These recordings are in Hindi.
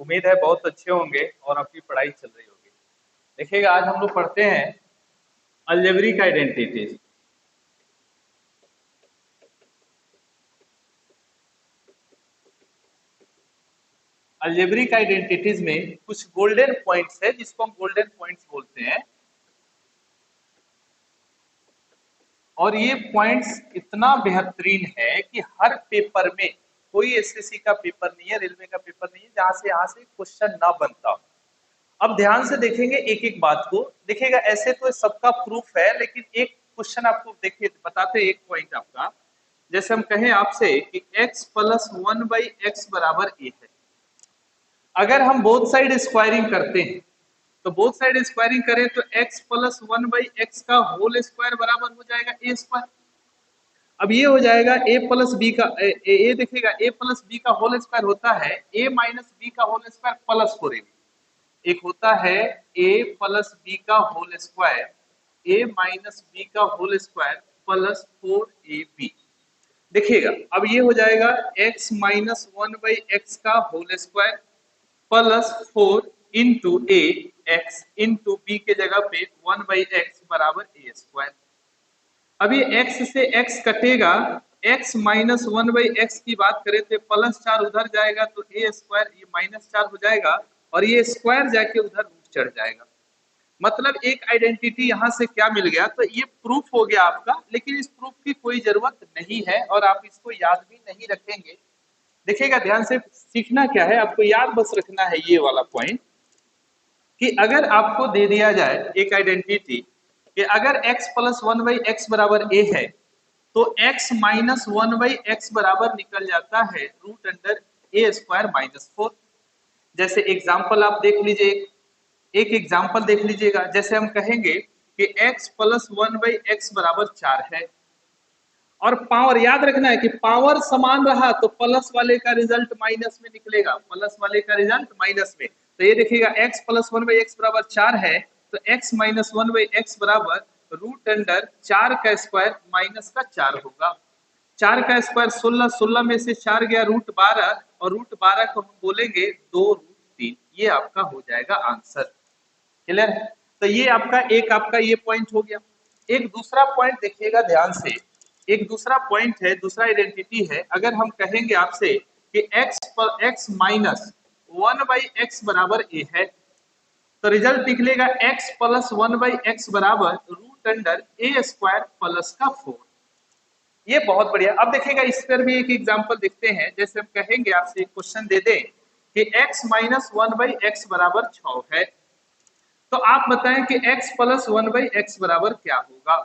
उम्मीद है बहुत अच्छे होंगे और आपकी पढ़ाई चल रही होगी। देखिएगा, आज हम लोग पढ़ते हैं अलजेब्रिक आइडेंटिटीज। अलजेब्रिक आइडेंटिटीज में कुछ गोल्डन पॉइंट्स है जिसको हम गोल्डन पॉइंट्स बोलते हैं। और ये पॉइंट्स इतना बेहतरीन है कि हर पेपर में, कोई एसएससी का पेपर नहीं है, रेलवे का पेपर नहीं है जहां से यहाँ से क्वेश्चन ना बनता हो। अब ध्यान से देखेंगे एक एक बात को। देखिएगा, ऐसे तो सबका प्रूफ है, लेकिन एक क्वेश्चन आपको देखिए बताते एक पॉइंट आपका। जैसे हम कहें आपसे कि x प्लस 1/x बराबर a है। अगर हम बोथ साइड स्क्वायरिंग करते हैं तो बोथ साइड स्क्वायरिंग करें तो x प्लस 1/x का होल स्क्वायर बराबर हो जाएगा a स्क्वायर। अब ये हो जाएगा a प्लस बी का ए देखिएगा, a प्लस बी का होल स्क्वायर होता है a माइनस बी का होल स्क्वायर प्लस 4ab। एक होता है a प्लस बी का whole square, a minus B का होल स्क्वायर प्लस 4ab। देखिएगा, अब ये हो जाएगा x माइनस 1/x का होल स्क्वायर प्लस 4 इंटू ए एक्स इंटू बी के जगह पे 1/x बराबर a स्क्वायर। अब ये x से x कटेगा, x माइनस 1/x की बात करें तो प्लस 4 उधर जाएगा तो a स्क्वायर, ये माइनस 4 हो जाएगा और ये स्क्वायर जाके उधर रूट चढ़ जाएगा। मतलब एक आइडेंटिटी यहां से क्या मिल गया, तो ये प्रूफ हो गया आपका, लेकिन इस प्रूफ की कोई जरूरत नहीं है और आप इसको याद भी नहीं रखेंगे। देखिएगा, ध्यान से सीखना क्या है, आपको याद बस रखना है ये वाला पॉइंट कि अगर आपको दे दिया जाए एक आइडेंटिटी कि अगर x प्लस 1/x बराबर a है तो x माइनस 1/x बराबर निकल जाता है root under a square minus 4। जैसे एग्जाम्पल आप देख लीजिए, एक एग्जाम्पल देख लीजिएगा। जैसे हम कहेंगे कि x प्लस 1/x बराबर 4 है और पावर याद रखना है कि पावर समान रहा तो प्लस वाले का रिजल्ट माइनस में निकलेगा, प्लस वाले का रिजल्ट माइनस में। तो ये देखिएगा, x प्लस 1/x बराबर 4 है तो x माइनस 1/x बराबर रूट अंडर 4 का स्क्वायर माइनस का 4 होगा। 4 का स्क्वायर 16, 16 में से 4 गया रूट 12 और रूट 12 को हम बोलेंगे 2 रूट 3। ये आपका हो जाएगा आंसर। क्लियर है? तो ये आपका ये पॉइंट हो गया। एक दूसरा पॉइंट देखिएगा ध्यान से, एक दूसरा पॉइंट है, दूसरा आइडेंटिटी है। अगर हम कहेंगे आपसे कि x माइनस 1/x बराबर a है तो रिजल्ट निकलेगा x प्लस 1/x बराबर root under a square plus का 4। ये बहुत बढ़िया। अब देखिएगा, इस पर भी एक एग्जांपल देखते हैं। जैसे हम कहेंगे आपसे एक क्वेश्चन दे दें कि x माइनस 1/x बराबर 6 है तो आप बताएं कि x प्लस 1/x बराबर क्या होगा।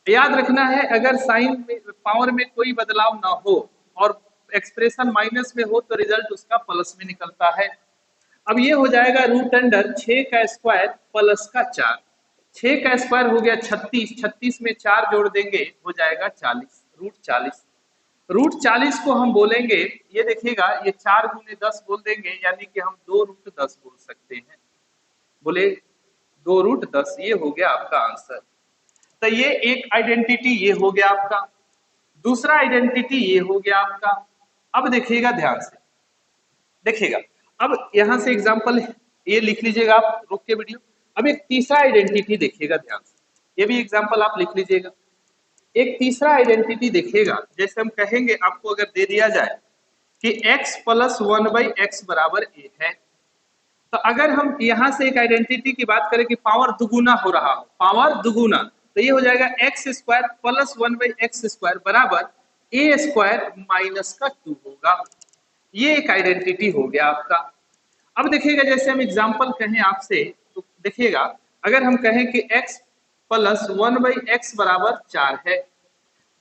याद रखना है, अगर साइन में पावर में कोई बदलाव ना हो और एक्सप्रेशन माइनस में हो तो रिजल्ट उसका प्लस में निकलता है। अब ये हो जाएगा रूट अंडर 6 का स्क्वायर प्लस का 4। 6 का स्क्वायर हो गया 36, 36 में 4 जोड़ देंगे हो जाएगा 40, रूट 40। रूट 40 को हम बोलेंगे, ये देखिएगा, ये 4 गुने 10 बोल देंगे, यानी कि हम 2 रूट 10 बोल सकते हैं। बोले 2 रूट 10, ये हो गया आपका आंसर। तो ये एक आइडेंटिटी ये हो गया आपका, दूसरा आइडेंटिटी ये हो गया आपका। अब देखिएगा ध्यान से, देखिएगा, अब यहां से एग्जांपल ये लिख लीजिएगा, आप रोक के वीडियो। अब एक तीसरा आइडेंटिटी देखिएगा ध्यान से, ये भी एग्जांपल आप लिख लीजिएगा। एक तीसरा आइडेंटिटी देखिएगा, जैसे हम कहेंगे आपको अगर दे दिया जाए कि x प्लस 1/x बराबर a है तो अगर हम यहां से एक आइडेंटिटी की बात करें कि पावर दुगुना हो रहा हो, पावर दुगुना, तो ये हो जाएगा x square plus 1/x square बराबर a स्क्वायर माइनस का 2 होगा। ये एक आइडेंटिटी हो गया आपका। अब देखिएगा, जैसे हम एग्जांपल कहें आपसे तो देखिएगा, अगर हम कहें कि x प्लस 1/x बराबर 4 है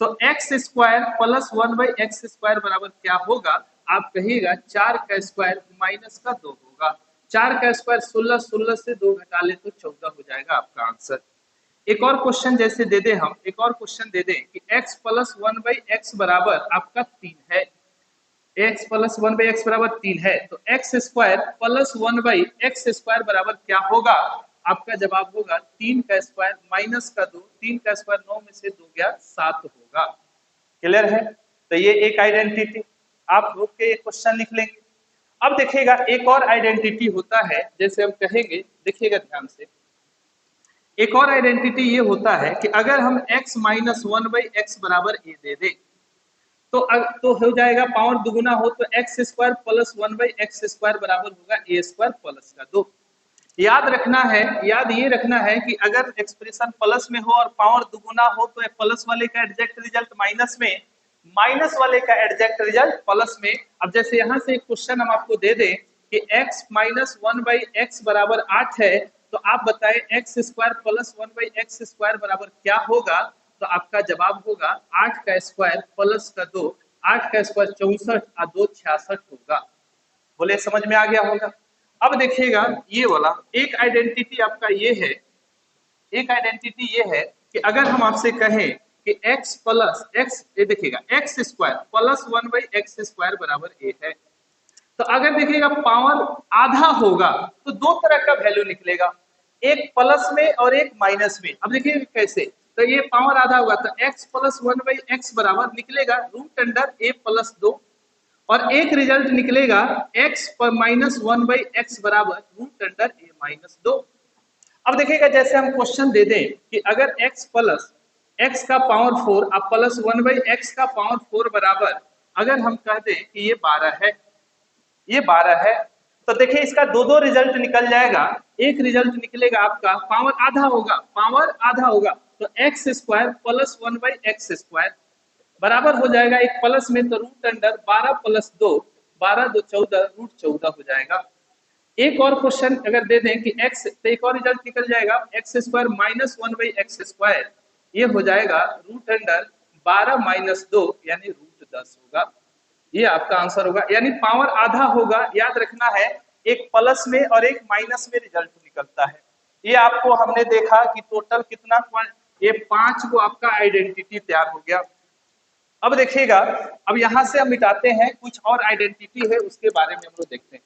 तो x square plus 1/x square बराबर क्या होगा, आप कहिएगा 4 का स्क्वायर माइनस का 2 होगा। 4 का स्क्वायर 16, 16 से 2 घटा ले तो 14 हो जाएगा आपका आंसर। एक और क्वेश्चन जैसे दे दें, हम एक और क्वेश्चन दे दें कि x प्लस 1/x बराबर आपका 3 है। x प्लस 1/x बराबर 3 है तो x square plus 1/x square बराबर क्या होगा, आपका जवाब होगा 3 का स्क्वायर माइनस का 2, 3 का स्क्वायर 9 में से 2 गया 7 होगा। क्लियर है? तो ये एक आइडेंटिटी, आप रुक के ये क्वेश्चन लिख लेंगे। अब देखिएगा एक और आइडेंटिटी होता है, जैसे हम कहेंगे, देखिएगा ध्यान से, एक और आइडेंटिटी ये होता है कि अगर हम x minus one by x बराबर ए दे दें तो हो जाएगा पावर दुगुना हो तो x square plus one by x square बराबर होगा ए स्क्वायर प्लस का 2। याद ये रखना है कि अगर एक्सप्रेशन प्लस में हो और पावर दुगुना हो तो प्लस वाले का एग्जैक्ट रिजल्ट माइनस में, माइनस वाले का एग्जैक्ट रिजल्ट प्लस में। अब जैसे यहाँ से एक क्वेश्चन हम आपको दे दें कि x minus one by x बराबर 8 है, तो आप बताएं x square plus one by x square बराबर क्या होगा? तो आपका जवाब होगा 8 का स्क्वायर प्लस का 2, 8 का स्क्वायर 64 और 2 66 होगा। बोले समझ में आ गया होगा। अब देखिएगा ये वाला एक आइडेंटिटी आपका ये है, एक आइडेंटिटी ये है कि अगर हम आपसे कहें कि x प्लस एक्स, ये देखिएगा x square plus one by x square बराबर ए है, तो अगर देखिएगा पावर आधा होगा तो दो तरह का वैल्यू निकलेगा, एक प्लस में और एक माइनस में। अब देखिए कैसे, तो ये पावर आधा होगा तो x plus one by x बराबर निकलेगा रूट अंडर ए प्लस 2, और एक रिजल्ट निकलेगा x पर माइनस वन बाई एक्स बराबर रूट अंडर ए माइनस 2। अब देखिएगा जैसे हम क्वेश्चन दे दें कि अगर x प्लस एक्स का पावर 4 अब प्लस वन बाई एक्स का पावर 4 बराबर, अगर हम कह दें कि ये 12 है, ये 12 है, तो देखिए इसका दो रिजल्ट निकल जाएगा। एक रिजल्ट निकलेगा आपका पावर आधा होगा, पावर आधा होगा तो x square plus one by x square बराबर हो जाएगा एक प्लस में तो रूट अंडर 12 प्लस 2, 12 2 14 रूट 14 हो जाएगा। एक और क्वेश्चन अगर दे दें कि x, तो एक और रिजल्ट निकल जाएगा x square minus one by x square, ये हो जाएगा रूट अंडर 12 माइनस 2 यानी रूट 10 होगा। ये आपका आंसर होगा, यानी पावर आधा होगा। याद रखना है एक प्लस में और एक माइनस में रिजल्ट निकलता है। ये आपको हमने देखा कि टोटल कितना, ये 5 को आपका आइडेंटिटी तैयार हो गया। अब देखिएगा, अब यहां से हम मिटाते हैं, कुछ और आइडेंटिटी है उसके बारे में हम लोग देखते हैं।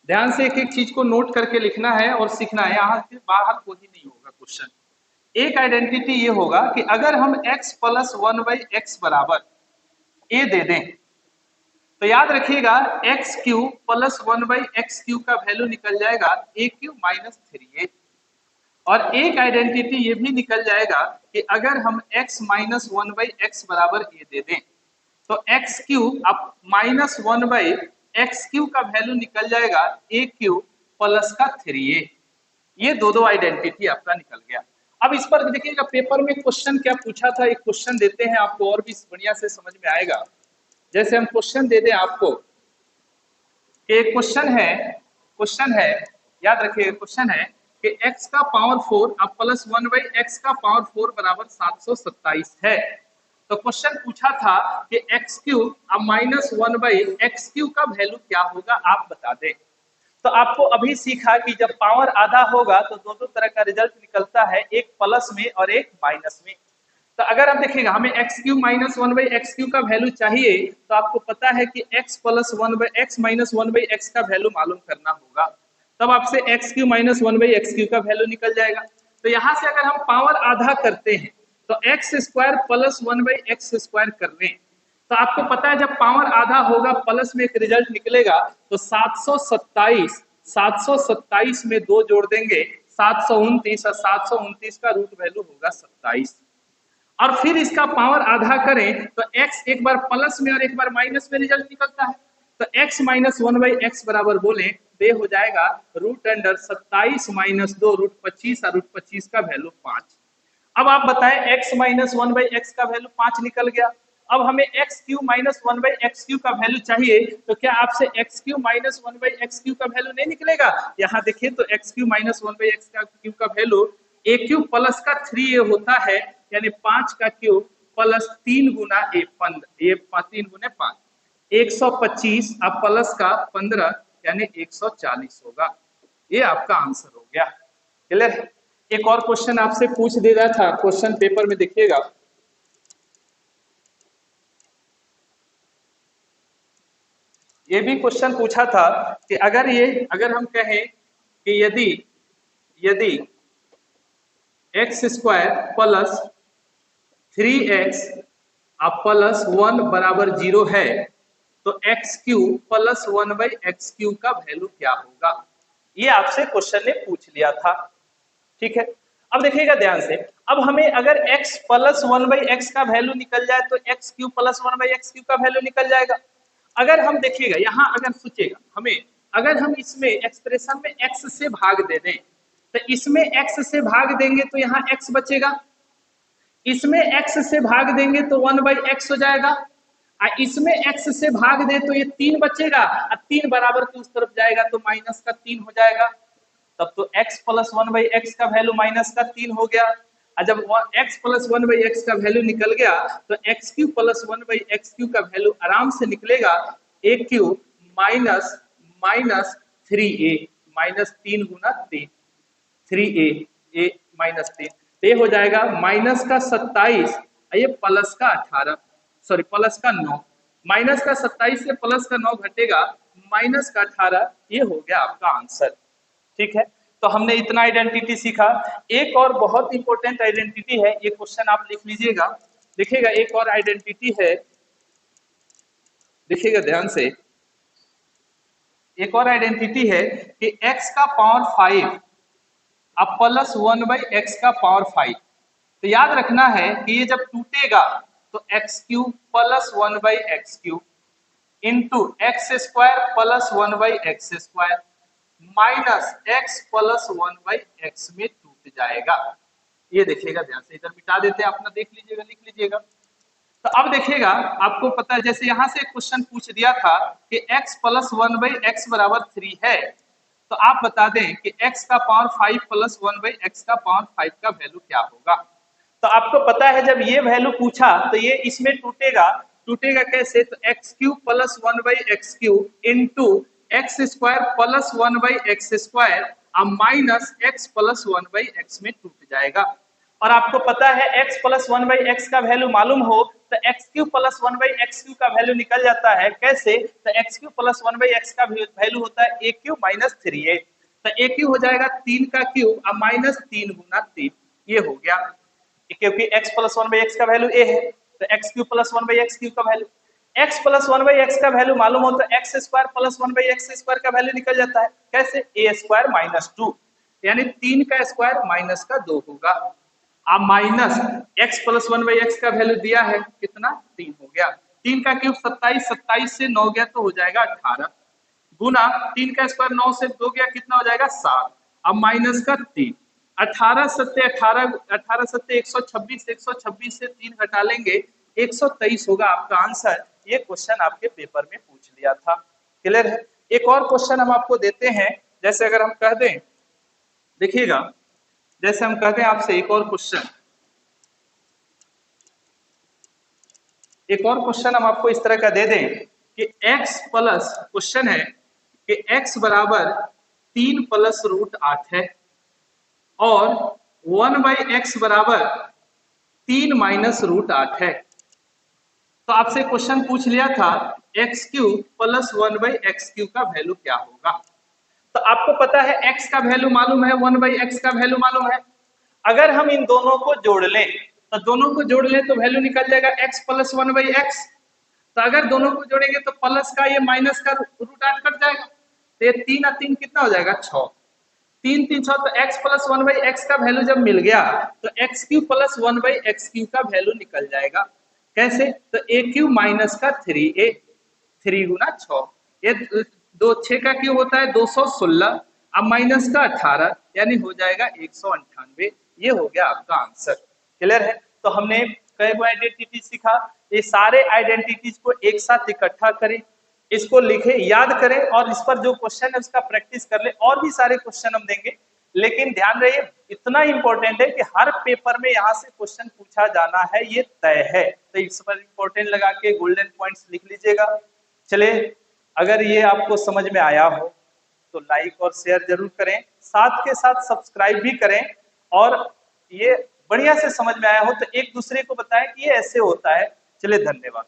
ध्यान से एक एक चीज को नोट करके लिखना है और सीखना है, यहाँ से बाहर कोई नहीं होगा क्वेश्चन। एक आइडेंटिटी ये होगा कि अगर हम x plus one by x बराबर a दे दें तो याद रखिएगा x cube plus one by x cube का वैल्यू निकल जाएगा a क्यूब माइनस 3a। और एक आइडेंटिटी ये भी निकल जाएगा कि अगर हम x minus one by x बराबर a दे दें तो एक्स क्यूब अब minus one by x cube का वैल्यू निकल जाएगा a क्यूब प्लस का 3a। ये दो आइडेंटिटी आपका निकल गया। अब इस पर देखिएगा पेपर में क्वेश्चन क्या पूछा था, एक क्वेश्चन देते हैं आपको और भी बढ़िया से समझ में आएगा। जैसे हम क्वेश्चन दे दें आपको, एक क्वेश्चन है, याद रखिए क्वेश्चन है कि x का पावर 4 अब प्लस वन बाई एक्स का पावर 4 बराबर 727 है। तो क्वेश्चन पूछा था कि x क्यूब अब minus one by x cube का वैल्यू क्या होगा, आप बता दें। तो आपको अभी सीखा कि जब पावर आधा होगा तो दो तरह का रिजल्ट निकलता है, एक प्लस में और एक माइनस में। तो अगर आप देखिएगा हमें x cube minus one by x cube का वैल्यू चाहिए तो आपको पता है कि x plus one by x minus one by x का वैल्यू मालूम करना होगा, तब आपसे x cube minus one by x cube का वैल्यू निकल जाएगा। तो यहाँ से अगर हम पावर आधा करते हैं तो x square plus one by x square कर लें तो आपको पता है जब पावर आधा होगा प्लस में एक रिजल्ट निकलेगा तो 727 में 2 जोड़ देंगे 729 और 729 का रूट वैल्यू होगा 27। और फिर इसका पावर आधा करें तो x एक बार प्लस में और एक बार माइनस में रिजल्ट निकलता है, तो x minus one by x बराबर बोले तो ये हो जाएगा रूट अंडर 27 माइनस 2 रूट 25 और रूट 25 का वैल्यू 5। अब आप बताएं x minus one by x का वैल्यू 5 निकल गया। अब हमें x Q minus one by x Q का वैल्यू चाहिए, तो क्या आपसे x Q minus one by x Q का वैल्यू नहीं निकलेगा? यहाँ देखिए तो x Q minus one by x Q का वैल्यू ए क्यू प्लस का 3a होता है, यानी 5 का क्यूब प्लस 3 गुना ए 3 गुने 5 125 अब प्लस का 15 यानी 140 होगा। ये आपका आंसर हो गया। क्लियर? एक और क्वेश्चन आपसे पूछ दे रहा था, क्वेश्चन पेपर में देखिएगा, ये भी क्वेश्चन पूछा था कि अगर हम कहें कि यदि एक्स स्क्वायर प्लस 3x अब प्लस 1 बराबर 0 है तो एक्स क्यूब प्लस 1/x³ का वैल्यू क्या होगा, ये आपसे क्वेश्चन ने पूछ लिया था। ठीक है, अब देखिएगा ध्यान से, अब हमें अगर x प्लस 1/x का वैल्यू निकल जाए तो x³ प्लस 1/x³ का वैल्यू निकल जाएगा। अगर हम देखिएगा यहाँ, अगर सोचिएगा हमें, अगर हम इसमें एक्सप्रेशन में x से भाग दे दें तो इसमें x से भाग देंगे तो यहाँ x बचेगा, इसमें x से भाग देंगे तो 1/x हो जाएगा, इसमें x से भाग दे तो ये 3 बचेगा, 3 बराबर के उस तरफ जाएगा तो माइनस का 3 हो जाएगा। तब तो x प्लस 1/x का वैल्यू माइनस का 3 हो गया। और जब x प्लस 1/x का वैल्यू निकल गया तो x³ प्लस 1/x³ का वैल्यू आराम से निकलेगा a³ minus minus 3a, minus 3 Guna 3, 3a, a minus 3, ये हो जाएगा माइनस का 27, ये प्लस का 18, सॉरी प्लस का 9, माइनस का 27 से प्लस का 9 घटेगा माइनस का 18, ये हो गया आपका आंसर। ठीक है, तो हमने इतना आइडेंटिटी सीखा। एक और बहुत इंपॉर्टेंट आइडेंटिटी है, ये क्वेश्चन आप लिख लीजिएगा। देखिएगा एक और आइडेंटिटी है, देखिएगा ध्यान से, एक और आइडेंटिटी है कि x का पावर 5 अब प्लस 1/x का पावर 5। तो याद रखना है कि ये जब टूटेगा तो x³ plus 1/x³ into x² plus 1/x² minus x plus 1/x में टूट जाएगा। ये देखिएगा ध्यान से, इधर मिटा देते हैं, अपना देख लीजिएगा, लिख लीजिएगा। तो अब देखिएगा, आपको पता है जैसे यहां से क्वेश्चन पूछ दिया था कि x प्लस 1/x बराबर 3 है, तो आप बता दें कि x का पावर 5 प्लस 1/x का पावर 5 का वैल्यू क्या होगा। तो आपको पता है जब ये वैल्यू पूछा तो ये इसमें टूटेगा, टूटेगा कैसे, तो x³ plus 1/x³ into x² plus 1/x² minus x plus 1/x में टूट जाएगा। और आपको पता है x प्लस 1/x का वैल्यू मालूम हो तो x³ प्लस 1/x³ का वैल्यू निकल जाता है, कैसे, तो x³ प्लस 1/x का वैल्यू होता है a³ माइनस 3a, तो a³ हो जाएगा 3 का क्यूब और माइनस 3 गुना 3, ये हो गया, क्योंकि x प्लस 1/x का वैल्यू a है तो x³ प्लस 1/x³ का वैल्यू, x प्लस 1/x का वैल्यू मालूम हो तो x² प्लस 1/x² का वैल्यू निकल जाता है, कैसे, a² माइनस 2, यानी 3 का स्क्वायर माइनस का 2 होगा। अब माइनस x प्लस 1/x का वैल्यू दिया है कितना, 3 हो गया, 3 का क्यूब 27, 27 से 9 गया तो हो जाएगा 18, गुना 3 का स्क्वायर 9 से 2 गया कितना हो जाएगा 7, अब माइनस का 3, 18 सत्ते 18, 18 सत्ते 126, 126 से 3 घटा लेंगे 123 होगा आपका आंसर। ये क्वेश्चन आपके पेपर में पूछ लिया था, क्लियर है। एक और क्वेश्चन हम आपको देते हैं, जैसे अगर हम कह दें, देखिएगा जैसे हम कहते हैं आपसे एक और क्वेश्चन, एक और क्वेश्चन हम आपको इस तरह का दे दें कि x प्लस, क्वेश्चन है कि x बराबर 3 प्लस रूट 8 है और 1/x बराबर 3 माइनस रूट 8 है। तो आपसे क्वेश्चन पूछ लिया था x³ प्लस 1/x³ का वैल्यू क्या होगा। तो आपको पता है x का वैल्यू मालूम है, 1/x का वैल्यू मालूम है। अगर हम इन दोनों को जोड़ लें तो दोनों को जोड़ लें तो वैल्यू निकल जाएगा x प्लस 1/x। तो अगर दोनों को जोड़ेंगे तो प्लस का ये माइनस का रूट 8 कट जाएगा, तो ये 3 और 3 कितना हो जाएगा 6, 3 3 6, तो x प्लस 1/x का वैल्यू जब मिल गया तो x³ प्लस 1/x³ का वैल्यू निकल जाएगा, कैसे, तो a³ माइनस का 3a, 3 गुना 6, ये 2 6 का क्यूब होता है 216, अब माइनस का 18 यानी हो जाएगा 198, ये हो गया आपका आंसर, क्लियर है। तो हमने कई आइडेंटिटी सीखा, ये सारे आइडेंटिटीज को एक साथ इकट्ठा करें, इसको लिखें, याद करें और इस पर जो क्वेश्चन है उसका प्रैक्टिस कर ले। और भी सारे क्वेश्चन हम देंगे, लेकिन ध्यान रहे इतना इंपॉर्टेंट है कि हर पेपर में यहाँ से क्वेश्चन पूछा जाना है, ये तय है। तो इस पर इंपॉर्टेंट लगा के गोल्डन पॉइंट्स लिख लीजिएगा। चले, अगर ये आपको समझ में आया हो तो लाइक और शेयर जरूर करें, साथ के साथ सब्सक्राइब भी करें, और ये बढ़िया से समझ में आया हो तो एक दूसरे को बताएं कि ये ऐसे होता है। चलिए, धन्यवाद।